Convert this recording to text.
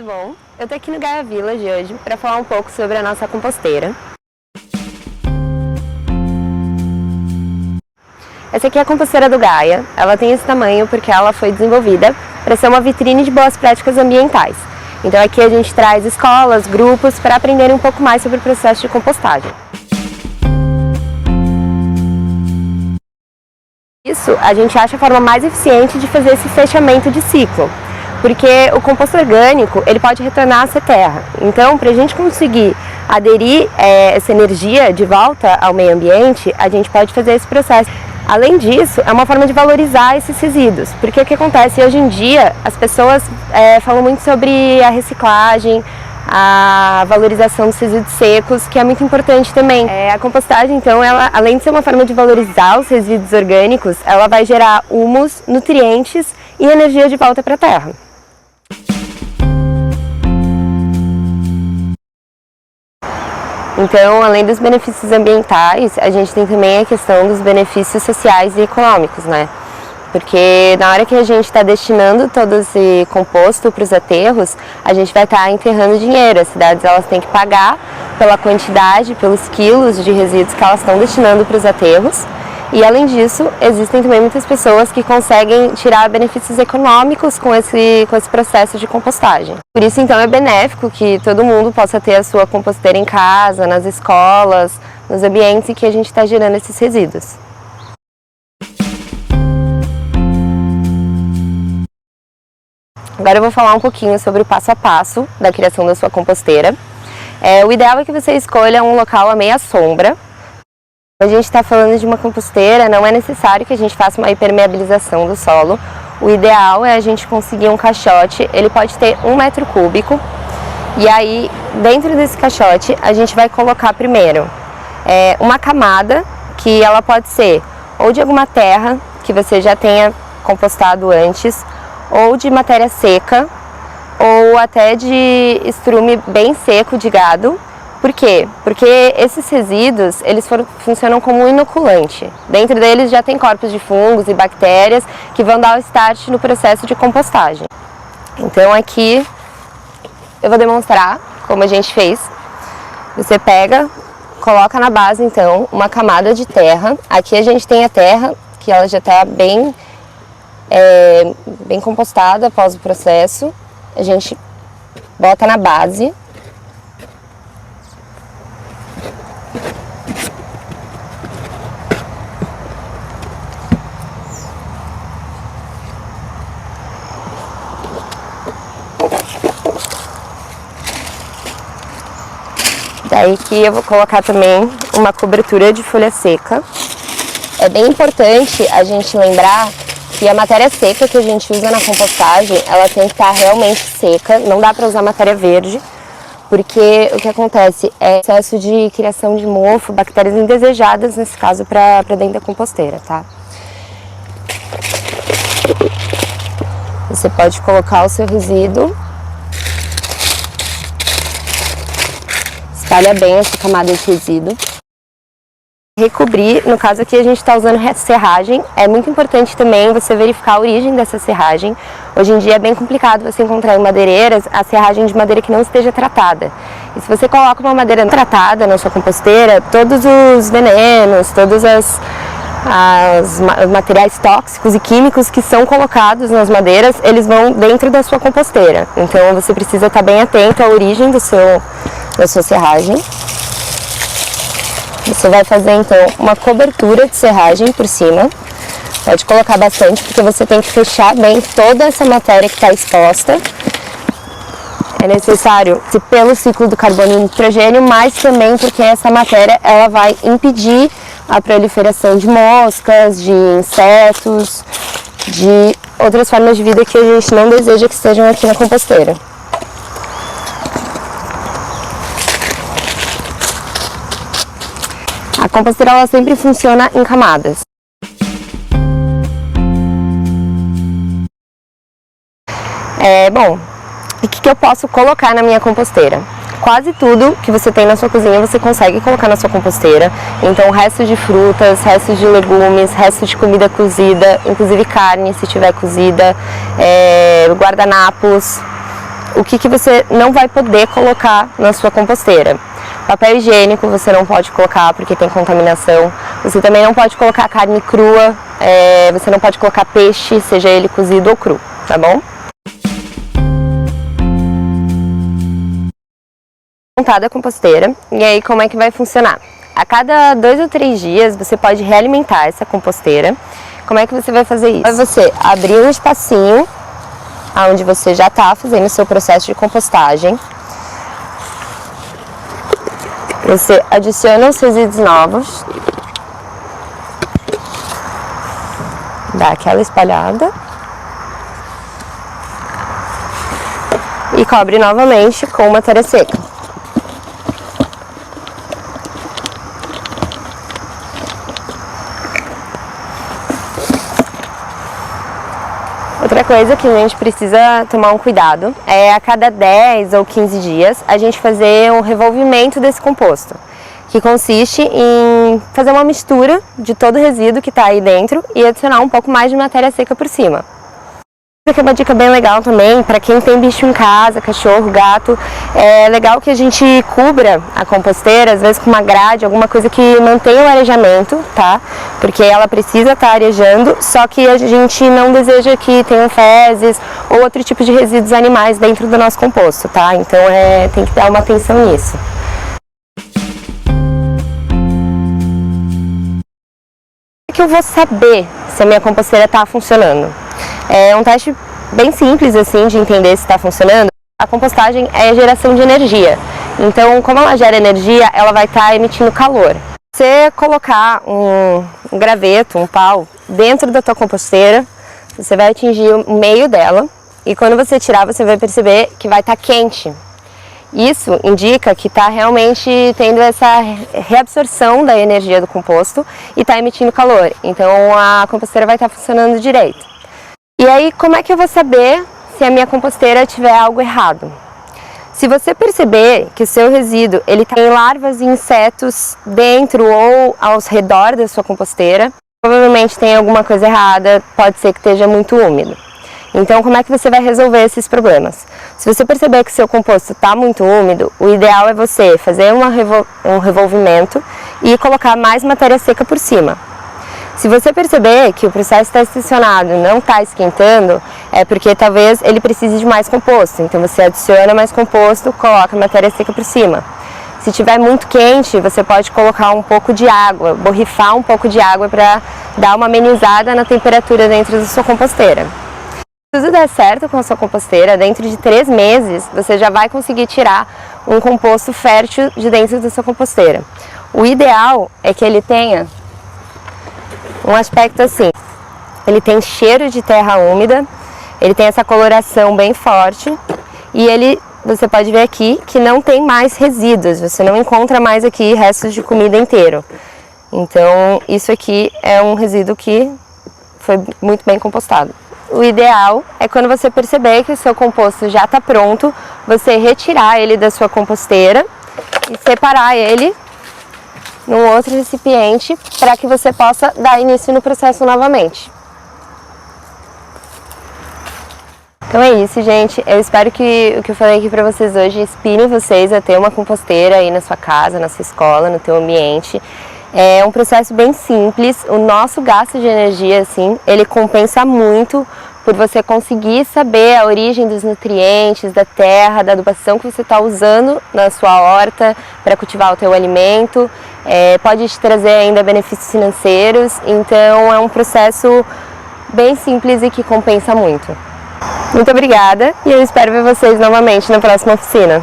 tudo bom? Eu tô aqui no Gaia Village hoje para falar um pouco sobre a nossa composteira. Essa aqui é a composteira do Gaia. Ela tem esse tamanho porque ela foi desenvolvida para ser uma vitrine de boas práticas ambientais. Então aqui a gente traz escolas, grupos para aprenderem um pouco mais sobre o processo de compostagem. Isso a gente acha a forma mais eficiente de fazer esse fechamento de ciclo. Porque o composto orgânico, ele pode retornar a ser terra. Então, para a gente conseguir aderir essa energia de volta ao meio ambiente, a gente pode fazer esse processo. Além disso, é uma forma de valorizar esses resíduos. Porque o que acontece? Hoje em dia, as pessoas falam muito sobre a reciclagem, a valorização dos resíduos secos, que é muito importante também. A compostagem, então, ela, além de ser uma forma de valorizar os resíduos orgânicos, ela vai gerar humus, nutrientes e energia de volta para a terra. Então, além dos benefícios ambientais, a gente tem também a questão dos benefícios sociais e econômicos, né? Porque na hora que a gente está destinando todo esse composto para os aterros, a gente vai estar enterrando dinheiro. As cidades elas têm que pagar pela quantidade, pelos quilos de resíduos que elas estão destinando para os aterros. E além disso, existem também muitas pessoas que conseguem tirar benefícios econômicos com esse processo de compostagem. Por isso, então, é benéfico que todo mundo possa ter a sua composteira em casa, nas escolas, nos ambientes em que a gente está gerando esses resíduos. Agora eu vou falar um pouquinho sobre o passo a passo da criação da sua composteira. O ideal é que você escolha um local à meia sombra. A gente está falando de uma composteira, não é necessário que a gente faça uma impermeabilização do solo. O ideal é a gente conseguir um caixote, ele pode ter 1 metro cúbico. E aí, dentro desse caixote, a gente vai colocar primeiro uma camada, que ela pode ser ou de alguma terra que você já tenha compostado antes, ou de matéria seca, ou até de estrume bem seco de gado. Por quê? Porque esses resíduos, eles funcionam como um inoculante. Dentro deles já tem corpos de fungos e bactérias que vão dar o start no processo de compostagem. Então aqui eu vou demonstrar como a gente fez. Você pega, coloca na base então uma camada de terra. Aqui a gente tem a terra, que ela já está bem compostada após o processo. A gente bota na base. Daí que eu vou colocar também uma cobertura de folha seca. É bem importante a gente lembrar que a matéria seca que a gente usa na compostagem, ela tem que estar realmente seca, não dá para usar matéria verde, porque o que acontece é excesso de criação de mofo, bactérias indesejadas, nesse caso, para dentro da composteira, tá? Você pode colocar o seu resíduo. Espalha bem essa camada de resíduo. Recobrir, no caso aqui a gente está usando serragem. É muito importante também você verificar a origem dessa serragem. Hoje em dia é bem complicado você encontrar em madeireiras a serragem de madeira que não esteja tratada. E se você coloca uma madeira tratada na sua composteira, todos os venenos, todos os materiais tóxicos e químicos que são colocados nas madeiras, eles vão dentro da sua composteira. Então você precisa estar bem atento à origem da sua serragem. Você vai fazer então uma cobertura de serragem por cima. Pode colocar bastante, porque você tem que fechar bem toda essa matéria que está exposta. É necessário pelo ciclo do carbono e nitrogênio, mas também porque essa matéria ela vai impedir a proliferação de moscas, de insetos, de outras formas de vida que a gente não deseja que estejam aqui na composteira. A composteira ela sempre funciona em camadas. Bom, o que eu posso colocar na minha composteira? Quase tudo que você tem na sua cozinha você consegue colocar na sua composteira. Então, restos de frutas, restos de legumes, restos de comida cozida, inclusive carne se tiver cozida, guardanapos, o que você não vai poder colocar na sua composteira. Papel higiênico você não pode colocar porque tem contaminação. Você também não pode colocar carne crua, você não pode colocar peixe, seja ele cozido ou cru, tá bom? Montada a composteira, e aí como é que vai funcionar? A cada 2 ou 3 dias você pode realimentar essa composteira. Como é que você vai fazer isso? Vai você abrir um espacinho onde você já está fazendo o seu processo de compostagem. Você adiciona os resíduos novos, dá aquela espalhada e cobre novamente com matéria seca. Outra coisa que a gente precisa tomar um cuidado é a cada 10 ou 15 dias a gente fazer um revolvimento desse composto, que consiste em fazer uma mistura de todo o resíduo que está aí dentro e adicionar um pouco mais de matéria seca por cima. Essa aqui é uma dica bem legal também para quem tem bicho em casa, cachorro, gato. É legal que a gente cubra a composteira, às vezes com uma grade, alguma coisa que mantenha o arejamento, tá? Porque ela precisa estar arejando, só que a gente não deseja que tenham fezes ou outro tipo de resíduos animais dentro do nosso composto, tá? Então tem que dar uma atenção nisso. Como é que eu vou saber se a minha composteira está funcionando? É um teste bem simples assim de entender se está funcionando. A compostagem é a geração de energia. Então, como ela gera energia, ela vai estar emitindo calor. Você colocar um graveto, um pau, dentro da tua composteira, você vai atingir o meio dela e quando você tirar, você vai perceber que vai estar quente. Isso indica que está realmente tendo essa reabsorção da energia do composto e está emitindo calor. Então, a composteira vai estar funcionando direito. E aí, como é que eu vou saber se a minha composteira tiver algo errado? Se você perceber que o seu resíduo ele tem larvas e insetos dentro ou ao redor da sua composteira, provavelmente tem alguma coisa errada, pode ser que esteja muito úmido. Então, como é que você vai resolver esses problemas? Se você perceber que o seu composto está muito úmido, o ideal é você fazer um revolvimento e colocar mais matéria seca por cima. Se você perceber que o processo está estacionado e não está esquentando, é porque talvez ele precise de mais composto. Então você adiciona mais composto, coloca matéria seca por cima. Se estiver muito quente, você pode colocar um pouco de água, borrifar um pouco de água para dar uma amenizada na temperatura dentro da sua composteira. Se tudo der certo com a sua composteira, dentro de 3 meses você já vai conseguir tirar um composto fértil de dentro da sua composteira. O ideal é que ele tenha um aspecto assim, ele tem cheiro de terra úmida, ele tem essa coloração bem forte e você pode ver aqui que não tem mais resíduos, você não encontra mais aqui restos de comida inteiro. Então isso aqui é um resíduo que foi muito bem compostado. O ideal é quando você perceber que o seu composto já está pronto, você retirar ele da sua composteira e separar ele num outro recipiente para que você possa dar início no processo novamente. Então é isso, gente. Eu espero que o que eu falei aqui para vocês hoje inspire vocês a ter uma composteira aí na sua casa, na sua escola, no teu ambiente. É um processo bem simples. O nosso gasto de energia, assim, ele compensa muito por você conseguir saber a origem dos nutrientes, da terra, da adubação que você está usando na sua horta para cultivar o teu alimento. Pode te trazer ainda benefícios financeiros, então é um processo bem simples e que compensa muito. Muito obrigada e eu espero ver vocês novamente na próxima oficina.